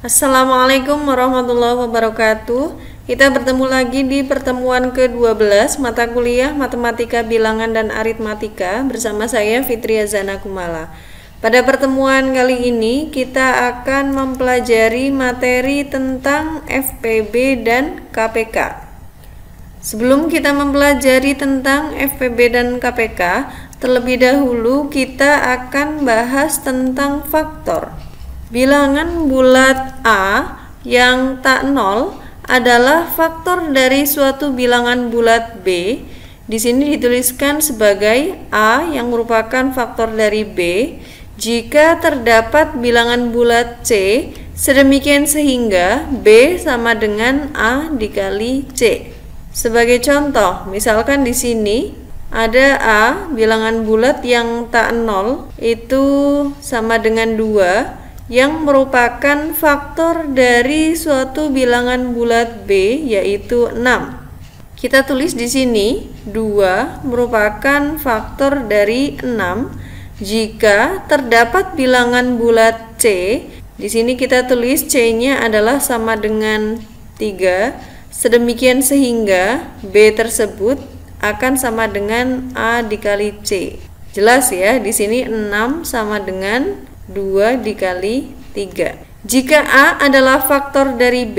Assalamualaikum warahmatullahi wabarakatuh. Kita bertemu lagi di pertemuan ke-12 mata kuliah Matematika Bilangan dan Aritmatika bersama saya Fitria Zana Kumala. Pada pertemuan kali ini kita akan mempelajari materi tentang FPB dan KPK. Sebelum kita mempelajari tentang FPB dan KPK, terlebih dahulu kita akan bahas tentang faktor. Bilangan bulat A yang tak nol adalah faktor dari suatu bilangan bulat B. Di sini dituliskan sebagai A yang merupakan faktor dari B jika terdapat bilangan bulat C sedemikian sehingga B sama dengan A dikali C. Sebagai contoh, misalkan di sini ada A bilangan bulat yang tak nol itu sama dengan 2 yang merupakan faktor dari suatu bilangan bulat B yaitu 6. Kita tulis di sini 2 merupakan faktor dari 6 jika terdapat bilangan bulat C. Di sini kita tulis C-nya adalah sama dengan 3, sedemikian sehingga B tersebut akan sama dengan A dikali C. Jelas ya, di sini 6 sama dengan 2 dikali 3. Jika A adalah faktor dari B,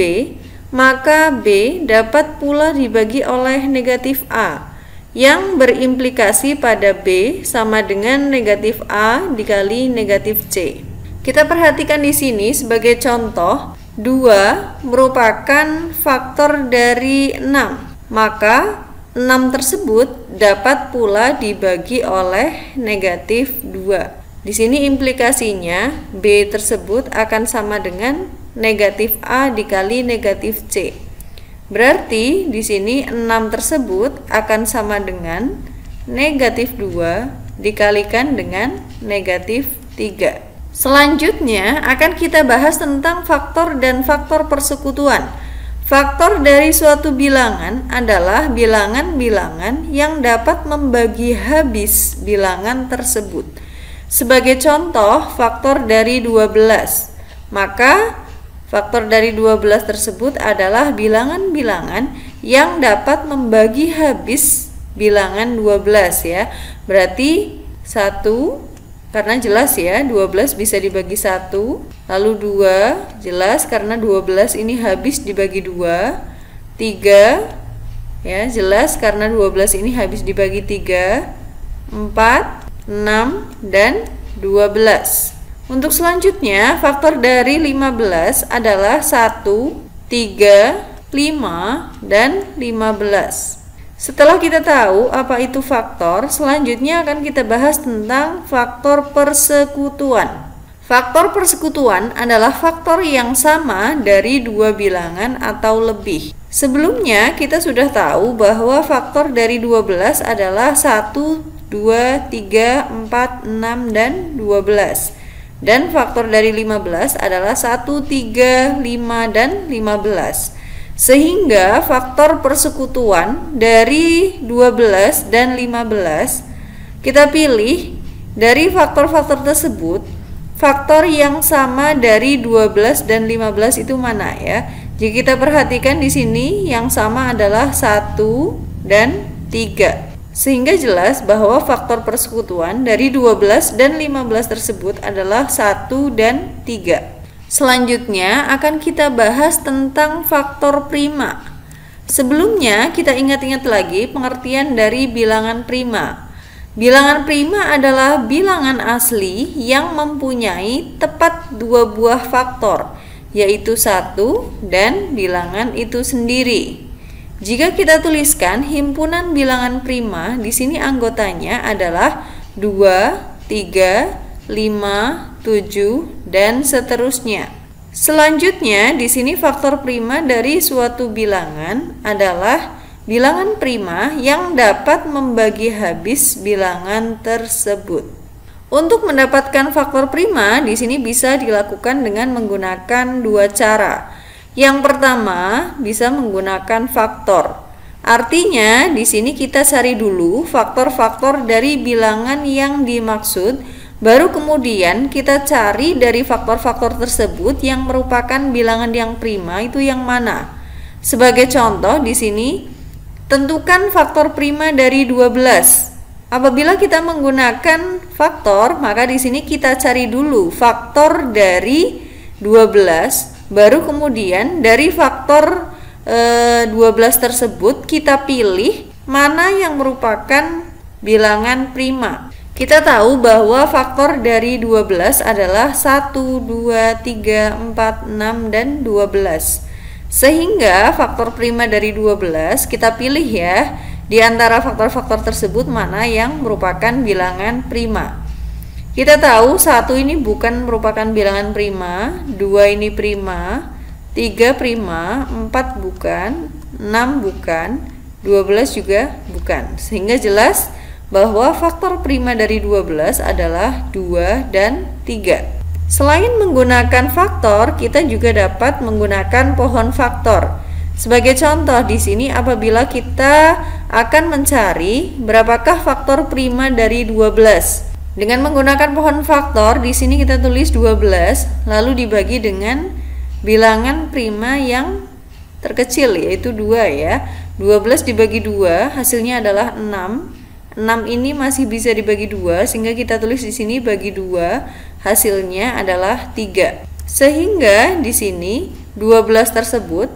maka B dapat pula dibagi oleh negatif A, yang berimplikasi pada B sama dengan negatif A dikali negatif C. Kita perhatikan di sini sebagai contoh, 2 merupakan faktor dari 6, maka 6 tersebut dapat pula dibagi oleh negatif 2. Di sini implikasinya B tersebut akan sama dengan negatif A dikali negatif C. Berarti di sini 6 tersebut akan sama dengan negatif 2 dikalikan dengan negatif 3. Selanjutnya akan kita bahas tentang faktor dan faktor persekutuan. Faktor dari suatu bilangan adalah bilangan-bilangan yang dapat membagi habis bilangan tersebut. Sebagai contoh, faktor dari 12. Maka faktor dari 12 tersebut adalah bilangan-bilangan yang dapat membagi habis bilangan 12 ya. Berarti 1, karena jelas ya 12 bisa dibagi 1, lalu 2 jelas karena 12 ini habis dibagi 2, 3 ya jelas karena 12 ini habis dibagi 3, 4, 6 dan 12. Untuk selanjutnya, faktor dari 15 adalah 1, 3, 5 dan 15. Setelah kita tahu apa itu faktor, selanjutnya akan kita bahas tentang faktor persekutuan. Faktor persekutuan adalah faktor yang sama dari dua bilangan atau lebih. Sebelumnya kita sudah tahu bahwa faktor dari 12 adalah 1, 2, 3, 4, 6, dan 12. Dan faktor dari 15 adalah 1, 3, 5, dan 15. Sehingga faktor persekutuan dari 12 dan 15 kita pilih dari faktor-faktor tersebut, faktor yang sama dari 12 dan 15 itu mana ya? Jika kita perhatikan di sini yang sama adalah 1 dan 3. Sehingga jelas bahwa faktor persekutuan dari 12 dan 15 tersebut adalah 1 dan 3. Selanjutnya akan kita bahas tentang faktor prima. Sebelumnya kita ingat-ingat lagi pengertian dari bilangan prima. Bilangan prima adalah bilangan asli yang mempunyai tepat 2 buah faktor, yaitu 1 dan bilangan itu sendiri. Jika kita tuliskan himpunan bilangan prima, di sini anggotanya adalah 2, 3, 5, 7, dan seterusnya. Selanjutnya, di sini faktor prima dari suatu bilangan adalah bilangan prima yang dapat membagi habis bilangan tersebut. Untuk mendapatkan faktor prima, di sini bisa dilakukan dengan menggunakan 2 cara. Yang pertama, bisa menggunakan faktor. Artinya, di sini kita cari dulu faktor-faktor dari bilangan yang dimaksud Baru kemudian kita cari dari faktor-faktor tersebut yang merupakan bilangan yang prima itu yang mana. Sebagai contoh di sini, tentukan faktor prima dari 12. Apabila kita menggunakan faktor, maka di sini kita cari dulu faktor dari 12, baru kemudian dari faktor 12 tersebut kita pilih mana yang merupakan bilangan prima. Kita tahu bahwa faktor dari 12 adalah 1, 2, 3, 4, 6, dan 12. Sehingga faktor prima dari 12 kita pilih ya. Di antara faktor-faktor tersebut mana yang merupakan bilangan prima. Kita tahu 1 ini bukan merupakan bilangan prima, 2 ini prima, 3 prima, 4 bukan, 6 bukan, 12 juga bukan. Sehingga jelas bahwa faktor prima dari 12 adalah 2 dan 3. Selain menggunakan faktor, kita juga dapat menggunakan pohon faktor. Sebagai contoh di sini apabila kita akan mencari berapakah faktor prima dari 12. Dengan menggunakan pohon faktor di sini kita tulis 12 lalu dibagi dengan bilangan prima yang terkecil yaitu 2 ya. 12 dibagi 2 hasilnya adalah 6. 6 ini masih bisa dibagi 2 sehingga kita tulis di sini bagi 2 hasilnya adalah 3. Sehingga di sini 12 tersebut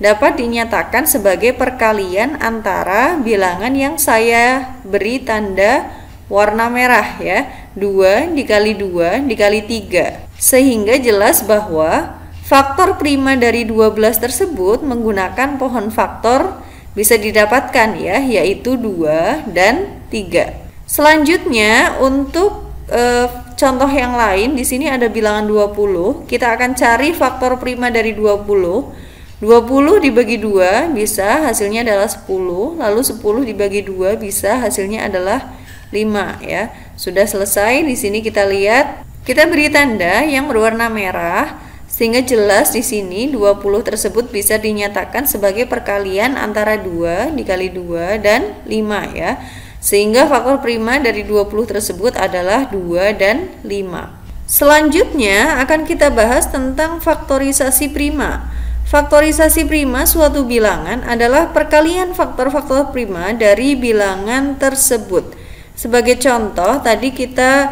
dapat dinyatakan sebagai perkalian antara bilangan yang saya beri tanda warna merah ya, 2 dikali 2 dikali 3. Sehingga jelas bahwa faktor prima dari 12 tersebut menggunakan pohon faktor bisa didapatkan ya, yaitu 2 dan 3. Selanjutnya untuk contoh yang lain di sini ada bilangan 20. Kita akan cari faktor prima dari 20. 20 dibagi 2 bisa hasilnya adalah 10, lalu 10 dibagi 2 bisa hasilnya adalah 5 ya. Sudah selesai. Di sini kita lihat, kita beri tanda yang berwarna merah sehingga jelas di sini 20 tersebut bisa dinyatakan sebagai perkalian antara 2 dikali 2 dan 5 ya. Sehingga faktor prima dari 20 tersebut adalah 2 dan 5. Selanjutnya akan kita bahas tentang faktorisasi prima. Faktorisasi prima suatu bilangan adalah perkalian faktor-faktor prima dari bilangan tersebut. Sebagai contoh, tadi kita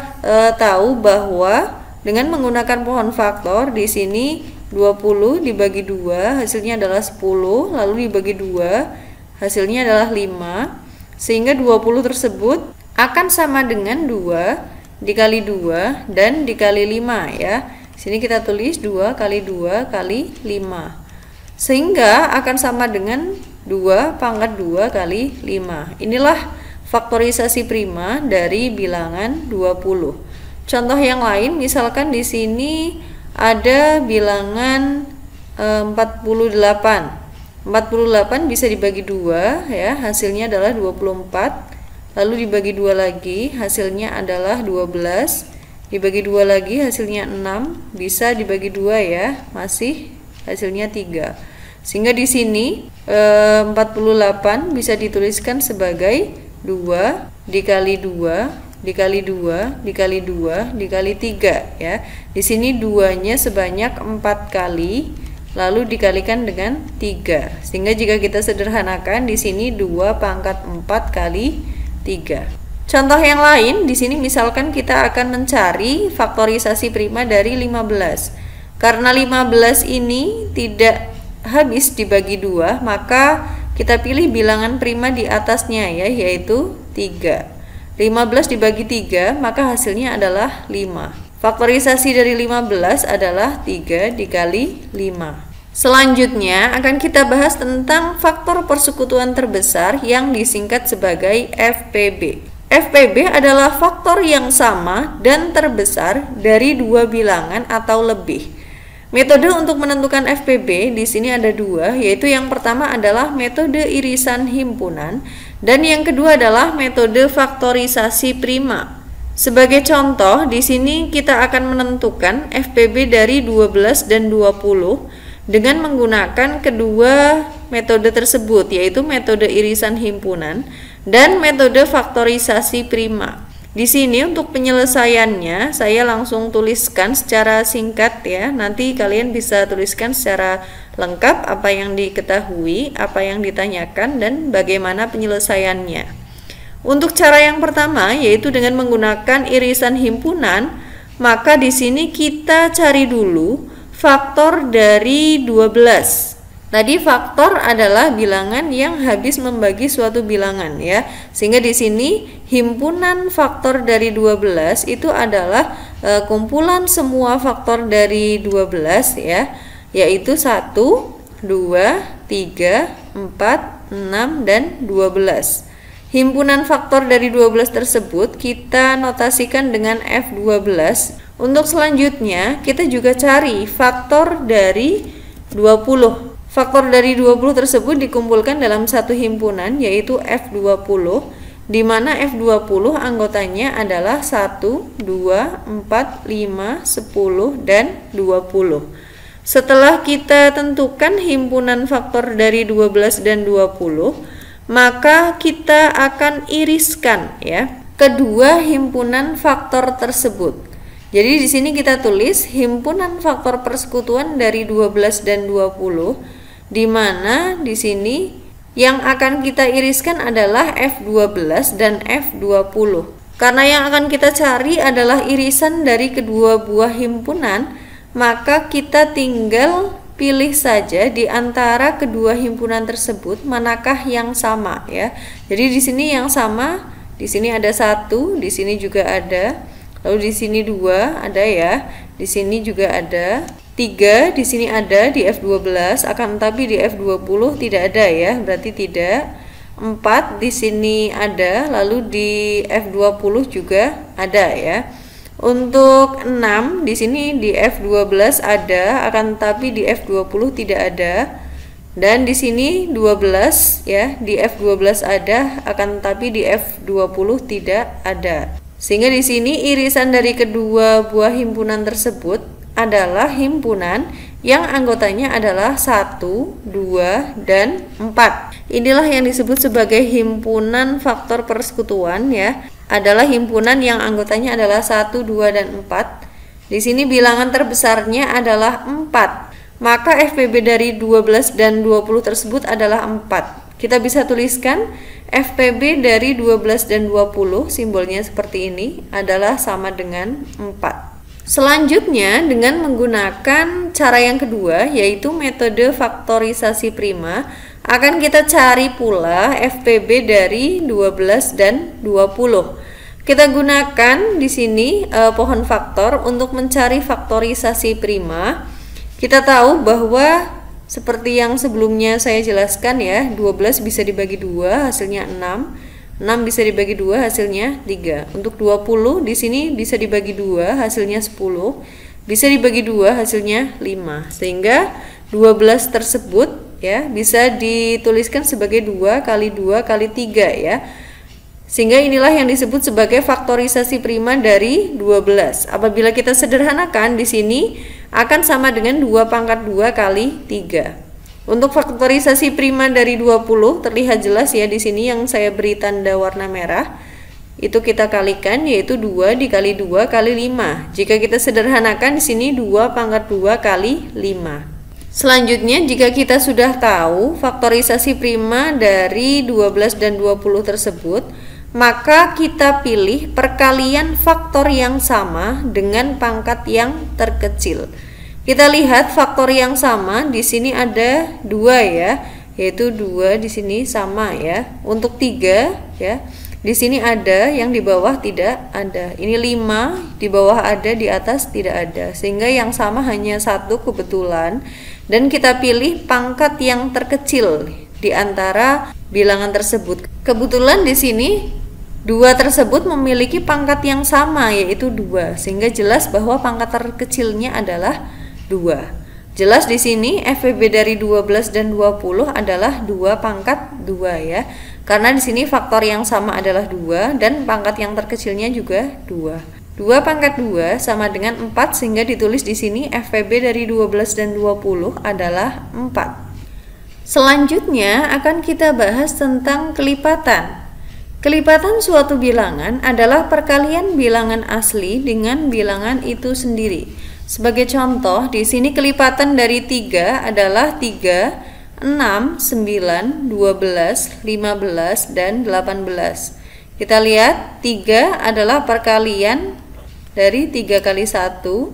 tahu bahwa dengan menggunakan pohon faktor di sini 20 dibagi 2 hasilnya adalah 10, lalu dibagi 2 hasilnya adalah 5. Sehingga 20 tersebut akan sama dengan 2 dikali 2 dan dikali 5 ya. Sini kita tulis 2 kali 2 kali 5. Sehingga akan sama dengan 2 pangkat 2 kali 5. Inilah faktorisasi prima dari bilangan 20. Contoh yang lain, misalkan di sini ada bilangan 48. 48 bisa dibagi 2 ya, hasilnya adalah 24. Lalu dibagi 2 lagi, hasilnya adalah 12. Dibagi 2 lagi hasilnya 6, bisa dibagi 2 ya, masih hasilnya 3. Sehingga di sini 48 bisa dituliskan sebagai 2 dikali 2 dikali 2 dikali 2 dikali 3 ya. Di sini 2-nya sebanyak 4 kali lalu dikalikan dengan 3. Sehingga jika kita sederhanakan di sini 2 pangkat 4 kali 3. Contoh yang lain di sini misalkan kita akan mencari faktorisasi prima dari 15. Karena 15 ini tidak habis dibagi 2, maka kita pilih bilangan prima di atasnya ya, yaitu 3. 15 dibagi 3, maka hasilnya adalah 5. Faktorisasi dari 15 adalah 3 dikali 5. Selanjutnya akan kita bahas tentang faktor persekutuan terbesar yang disingkat sebagai FPB. FPB adalah faktor yang sama dan terbesar dari dua bilangan atau lebih. Metode untuk menentukan FPB di sini ada dua, yaitu yang pertama adalah metode irisan himpunan dan yang kedua adalah metode faktorisasi prima. Sebagai contoh, di sini kita akan menentukan FPB dari 12 dan 20 dengan menggunakan kedua metode tersebut, yaitu metode irisan himpunan dan metode faktorisasi prima. Di sini untuk penyelesaiannya saya langsung tuliskan secara singkat ya. Nanti kalian bisa tuliskan secara lengkap apa yang diketahui, apa yang ditanyakan, dan bagaimana penyelesaiannya. Untuk cara yang pertama yaitu dengan menggunakan irisan himpunan, maka di sini kita cari dulu faktor dari 12. Tadi faktor adalah bilangan yang habis membagi suatu bilangan ya. Sehingga di sini himpunan faktor dari 12 itu adalah kumpulan semua faktor dari 12 ya, yaitu 1, 2, 3, 4, 6 dan 12. Himpunan faktor dari 12 tersebut kita notasikan dengan F12. Untuk selanjutnya kita juga cari faktor dari 20. Faktor dari 20 tersebut dikumpulkan dalam satu himpunan yaitu F20, di mana F20 anggotanya adalah 1, 2, 4, 5, 10, dan 20. Setelah kita tentukan himpunan faktor dari 12 dan 20, maka kita akan iriskan ya kedua himpunan faktor tersebut. Jadi di sini kita tulis himpunan faktor persekutuan dari 12 dan 20, di mana di sini yang akan kita iriskan adalah F12 dan F20. Karena yang akan kita cari adalah irisan dari kedua buah himpunan, maka kita tinggal pilih saja di antara kedua himpunan tersebut manakah yang sama ya. Jadi di sini yang sama, di sini ada 1, di sini juga ada, lalu di sini 2 ada ya, di sini juga ada 3, di sini ada di F12, akan tetapi di F20 tidak ada ya, berarti tidak. 4 di sini ada, lalu di F20 juga ada ya. Untuk 6 di sini di F12 ada, akan tetapi di F20 tidak ada. Dan di sini 12 ya, di F12 ada, akan tetapi di F20 tidak ada. Sehingga di sini irisan dari kedua buah himpunan tersebut adalah himpunan yang anggotanya adalah 1, 2, dan 4. Inilah yang disebut sebagai himpunan faktor persekutuan ya. Adalah himpunan yang anggotanya adalah 1, 2, dan 4. Di sini bilangan terbesarnya adalah 4. Maka FPB dari 12 dan 20 tersebut adalah 4. Kita bisa tuliskan FPB dari 12 dan 20, simbolnya seperti ini, adalah sama dengan 4. Selanjutnya dengan menggunakan cara yang kedua yaitu metode faktorisasi prima, akan kita cari pula FPB dari 12 dan 20. Kita gunakan di sini pohon faktor untuk mencari faktorisasi prima. Kita tahu bahwa seperti yang sebelumnya saya jelaskan ya, 12 bisa dibagi 2 hasilnya 6. 6 bisa dibagi 2 hasilnya 3. Untuk 20 di sini bisa dibagi 2 hasilnya 10. Bisa dibagi 2 hasilnya 5. Sehingga 12 tersebut ya bisa dituliskan sebagai 2 kali 2 kali 3 ya. Sehingga inilah yang disebut sebagai faktorisasi prima dari 12. Apabila kita sederhanakan di sini akan sama dengan 2 pangkat 2 kali 3. Untuk faktorisasi prima dari 20 terlihat jelas ya di sini yang saya beri tanda warna merah. Itu kita kalikan yaitu 2 dikali 2 kali 5. Jika kita sederhanakan di sini 2 pangkat 2 kali 5. Selanjutnya jika kita sudah tahu faktorisasi prima dari 12 dan 20 tersebut, maka kita pilih perkalian faktor yang sama dengan pangkat yang terkecil. Kita lihat faktor yang sama di sini ada 2 ya, yaitu 2 di sini sama ya. Untuk 3 ya, di sini ada, yang di bawah tidak ada. Ini 5, di bawah ada, di atas tidak ada. Sehingga yang sama hanya 1 kebetulan, dan kita pilih pangkat yang terkecil di antara bilangan tersebut. Kebetulan di sini 2 tersebut memiliki pangkat yang sama yaitu 2, sehingga jelas bahwa pangkat terkecilnya adalah 2. Jelas di sini FPB dari 12 dan 20 adalah 2 pangkat 2 ya. Karena di sini faktor yang sama adalah 2 dan pangkat yang terkecilnya juga 2. 2 pangkat 2 sama dengan 4, sehingga ditulis di sini FPB dari 12 dan 20 adalah 4. Selanjutnya akan kita bahas tentang kelipatan. Kelipatan suatu bilangan adalah perkalian bilangan asli dengan bilangan itu sendiri. Sebagai contoh, di sini kelipatan dari 3 adalah 3, 6, 9, 12, 15, dan 18. Kita lihat 3 adalah perkalian dari 3 kali 1,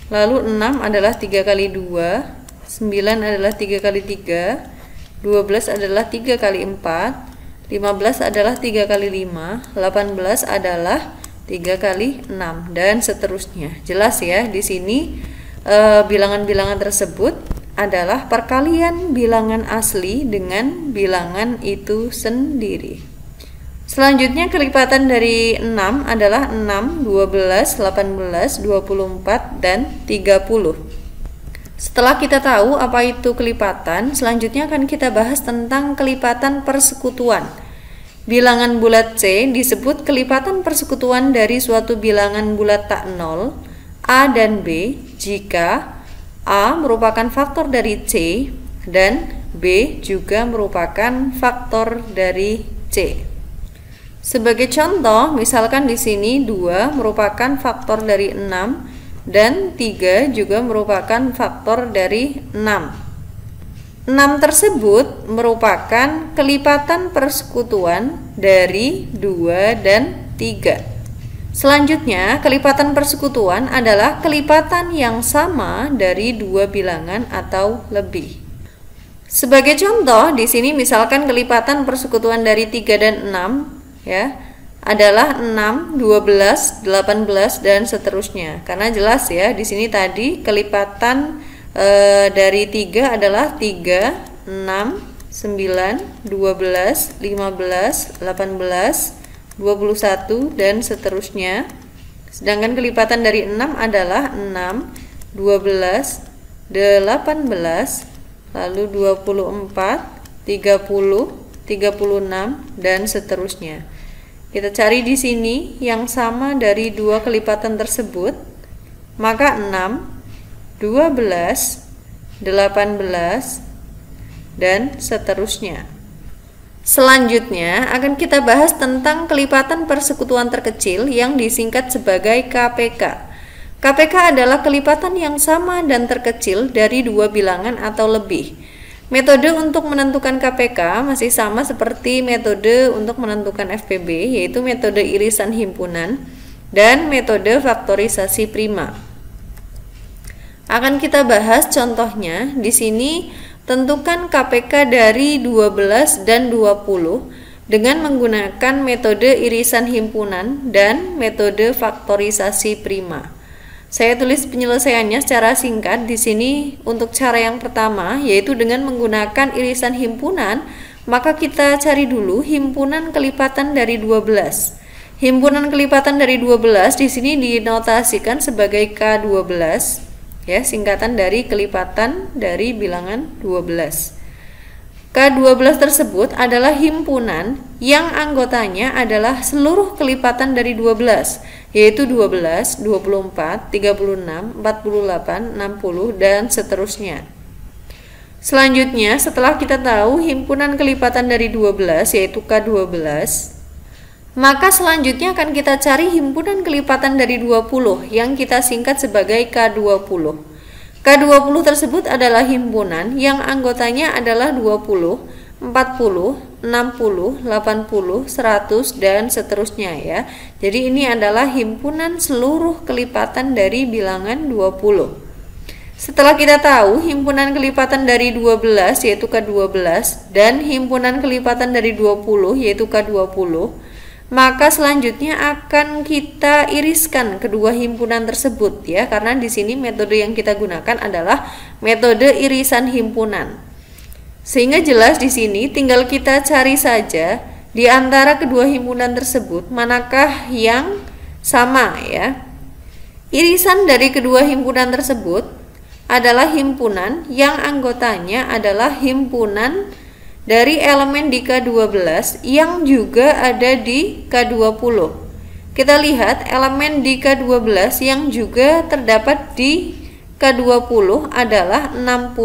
lalu 6 adalah 3 kali 2, 9 adalah 3 kali 3, 12 adalah 3 kali 4, 15 adalah 3 kali 5, 18 adalah 3 kali 6, dan seterusnya. Jelas ya, di sini bilangan-bilangan tersebut adalah perkalian bilangan asli dengan bilangan itu sendiri. Selanjutnya kelipatan dari 6 adalah 6, 12, 18, 24, dan 30. Setelah kita tahu apa itu kelipatan, selanjutnya akan kita bahas tentang kelipatan persekutuan. Bilangan bulat C disebut kelipatan persekutuan dari suatu bilangan bulat tak nol, A dan B, jika A merupakan faktor dari C dan B juga merupakan faktor dari C. Sebagai contoh, misalkan di sini 2 merupakan faktor dari 6 dan 3 juga merupakan faktor dari 6. 6 tersebut merupakan kelipatan persekutuan dari 2 dan 3. Selanjutnya, kelipatan persekutuan adalah kelipatan yang sama dari 2 bilangan atau lebih. Sebagai contoh, di sini misalkan kelipatan persekutuan dari 3 dan 6 ya adalah 6, 12, 18, dan seterusnya. Karena jelas ya, di sini tadi kelipatan dari 3 adalah 3, 6, 9, 12, 15, 18, 21, dan seterusnya. Sedangkan kelipatan dari 6 adalah 6, 12, 18, lalu 24, 30, 36, dan seterusnya. Kita cari di sini yang sama dari 2 kelipatan tersebut, maka 6, 12, 18, dan seterusnya. Selanjutnya akan kita bahas tentang kelipatan persekutuan terkecil yang disingkat sebagai KPK. KPK adalah kelipatan yang sama dan terkecil dari 2 bilangan atau lebih. Metode untuk menentukan KPK masih sama seperti metode untuk menentukan FPB, yaitu metode irisan himpunan dan metode faktorisasi prima. Akan kita bahas contohnya. Di sini tentukan KPK dari 12 dan 20 dengan menggunakan metode irisan himpunan dan metode faktorisasi prima. Saya tulis penyelesaiannya secara singkat di sini. Untuk cara yang pertama, yaitu dengan menggunakan irisan himpunan, maka kita cari dulu himpunan kelipatan dari 12. Himpunan kelipatan dari 12 di sini dinotasikan sebagai K12, ya, singkatan dari kelipatan dari bilangan 12. K12 tersebut adalah himpunan yang anggotanya adalah seluruh kelipatan dari 12, yaitu 12, 24, 36, 48, 60, dan seterusnya. Selanjutnya, setelah kita tahu himpunan kelipatan dari 12, yaitu K12, maka selanjutnya akan kita cari himpunan kelipatan dari 20 yang kita singkat sebagai K20. K20 tersebut adalah himpunan yang anggotanya adalah 20, 40, 60, 80, 100, dan seterusnya ya. Jadi ini adalah himpunan seluruh kelipatan dari bilangan 20. Setelah kita tahu himpunan kelipatan dari 12 yaitu K12 dan himpunan kelipatan dari 20 yaitu K20, maka selanjutnya akan kita iriskan kedua himpunan tersebut ya, karena di sini metode yang kita gunakan adalah metode irisan himpunan. Sehingga jelas di sini tinggal kita cari saja di antara kedua himpunan tersebut manakah yang sama ya. Irisan dari kedua himpunan tersebut adalah himpunan yang anggotanya adalah himpunan dari elemen di K12 yang juga ada di K20. Kita lihat elemen di K12 yang juga terdapat di K20 adalah 60,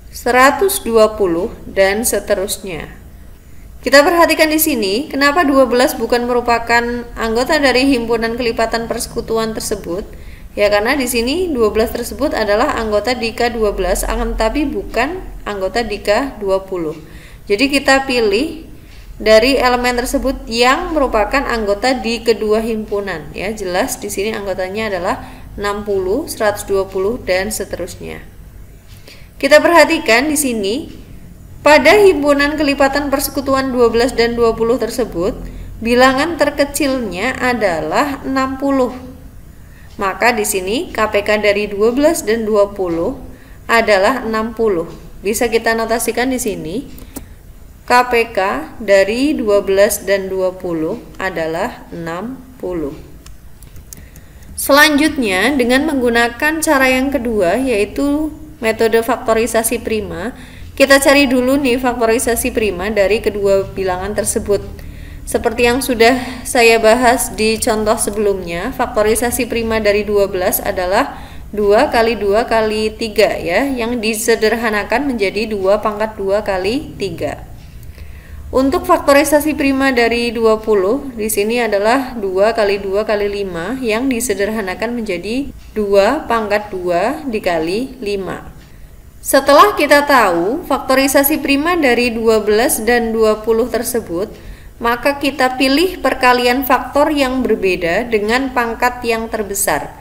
120, dan seterusnya. Kita perhatikan di sini, kenapa 12 bukan merupakan anggota dari himpunan kelipatan persekutuan tersebut? Ya karena di sini 12 tersebut adalah anggota DIKA 12 akan tetapi bukan anggota DIKA 20. Jadi kita pilih dari elemen tersebut yang merupakan anggota di kedua himpunan. Ya, jelas di sini anggotanya adalah 60, 120 dan seterusnya. Kita perhatikan di sini pada himpunan kelipatan persekutuan 12 dan 20 tersebut, bilangan terkecilnya adalah 60. Maka di sini KPK dari 12 dan 20 adalah 60. Bisa kita notasikan di sini. KPK dari 12 dan 20 adalah 60. Selanjutnya, dengan menggunakan cara yang kedua, yaitu metode faktorisasi prima, kita cari dulu nih faktorisasi prima dari kedua bilangan tersebut. Seperti yang sudah saya bahas di contoh sebelumnya, faktorisasi prima dari 12 adalah 2 kali 2 kali 3 ya, yang disederhanakan menjadi 2 pangkat 2 kali 3. Untuk faktorisasi prima dari 20, di sini adalah 2 kali 2 kali 5 yang disederhanakan menjadi 2 pangkat 2 dikali 5. Setelah kita tahu faktorisasi prima dari 12 dan 20 tersebut, maka kita pilih perkalian faktor yang berbeda dengan pangkat yang terbesar.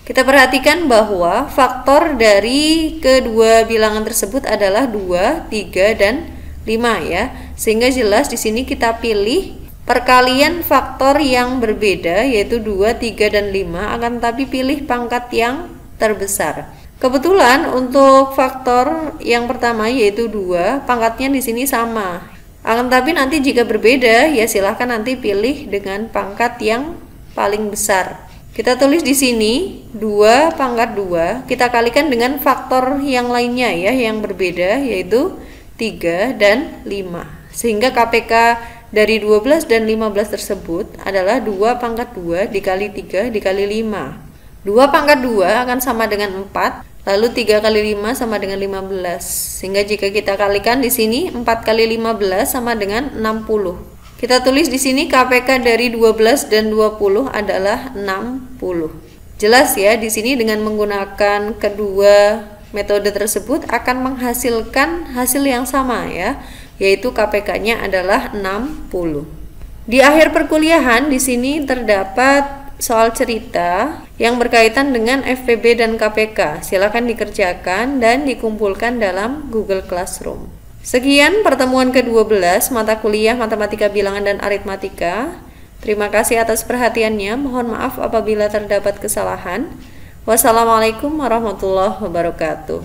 Kita perhatikan bahwa faktor dari kedua bilangan tersebut adalah 2, 3, dan 5 ya. Sehingga jelas di sini kita pilih perkalian faktor yang berbeda yaitu 2, 3, dan 5 akan tapi pilih pangkat yang terbesar. Kebetulan untuk faktor yang pertama yaitu 2, pangkatnya di sini sama. Akan tapi nanti jika berbeda ya silahkan nanti pilih dengan pangkat yang paling besar. Kita tulis di sini 2 pangkat 2, kita kalikan dengan faktor yang lainnya ya yang berbeda yaitu 3 dan 5. Sehingga KPK dari 12 dan 15 tersebut adalah 2 pangkat 2 dikali 3 dikali 5. 2 pangkat 2 akan sama dengan 4. Lalu 3 kali 5 sama dengan 15. Sehingga jika kita kalikan di sini 4 kali 15 sama dengan 60. Kita tulis di sini KPK dari 12 dan 20 adalah 60. Jelas ya, di sini dengan menggunakan kedua metode tersebut akan menghasilkan hasil yang sama ya, yaitu KPK-nya adalah 60. Di akhir perkuliahan di sini terdapat soal cerita yang berkaitan dengan FPB dan KPK. Silakan dikerjakan dan dikumpulkan dalam Google Classroom. Sekian pertemuan ke-12 mata kuliah Matematika Bilangan dan Aritmatika. Terima kasih atas perhatiannya. Mohon maaf apabila terdapat kesalahan. Wassalamualaikum warahmatullahi wabarakatuh.